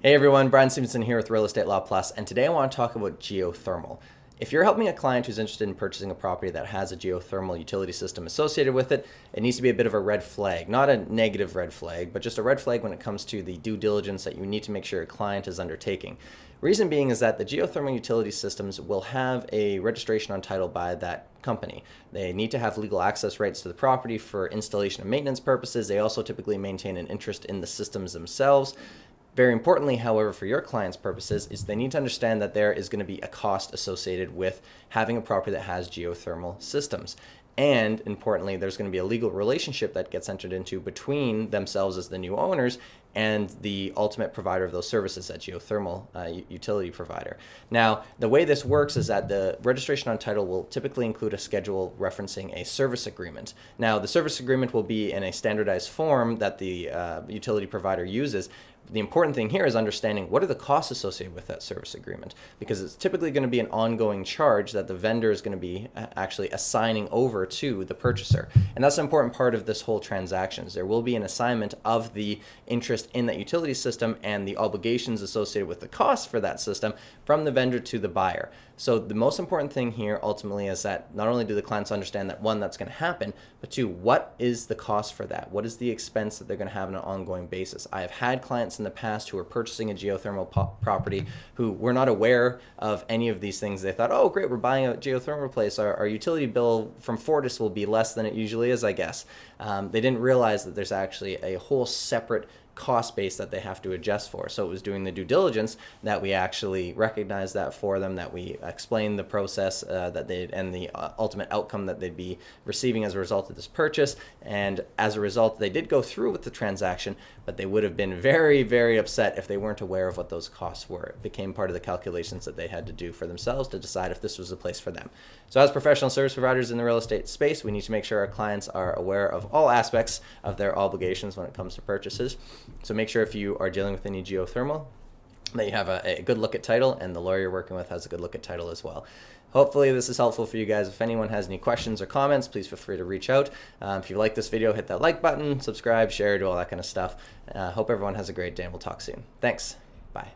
Hey everyone, Brian Stevenson here with Real Estate Law Plus, and today I want to talk about geothermal. If you're helping a client who's interested in purchasing a property that has a geothermal utility system associated with it, it needs to be a bit of a red flag. Not a negative red flag, but just a red flag when it comes to the due diligence that you need to make sure your client is undertaking. Reason being is that the geothermal utility systems will have a registration on title by that company. They need to have legal access rights to the property for installation and maintenance purposes. They also typically maintain an interest in the systems themselves. Very importantly, however, for your client's purposes, is they need to understand that there is going to be a cost associated with having a property that has geothermal systems. And importantly, there's going to be a legal relationship that gets entered into between themselves as the new owners and the ultimate provider of those services, that geothermal utility provider. Now, the way this works is that the registration on title will typically include a schedule referencing a service agreement. Now, the service agreement will be in a standardized form that the utility provider uses. The important thing here is understanding what are the costs associated with that service agreement, because it's typically going to be an ongoing charge that the vendor is going to be actually assigning over to the purchaser. And that's an important part of this whole transaction. There will be an assignment of the interest in that utility system and the obligations associated with the costs for that system from the vendor to the buyer. So the most important thing here ultimately is that not only do the clients understand that, one, that's going to happen, but two, what is the cost for that? What is the expense that they're going to have on an ongoing basis? I have had clients in the past who are purchasing a geothermal property who were not aware of any of these things. They thought, oh great, we're buying a geothermal place. Our utility bill from Fortis will be less than it usually is, I guess. They didn't realize that there's actually a whole separate cost base that they have to adjust for. So it was doing the due diligence that we actually recognized that for them, that we explained the process that they and the ultimate outcome that they'd be receiving as a result of this purchase. And as a result, they did go through with the transaction, but they would have been very, very upset if they weren't aware of what those costs were. It became part of the calculations that they had to do for themselves to decide if this was a place for them. So as professional service providers in the real estate space, we need to make sure our clients are aware of all aspects of their obligations when it comes to purchases. So make sure if you are dealing with any geothermal that you have a good look at title, and the lawyer you're working with has a good look at title as well. Hopefully this is helpful for you guys. If anyone has any questions or comments, please feel free to reach out. If you like this video, hit that like button, subscribe, share, do all that kind of stuff. Hope everyone has a great day, and we'll talk soon. Thanks. Bye.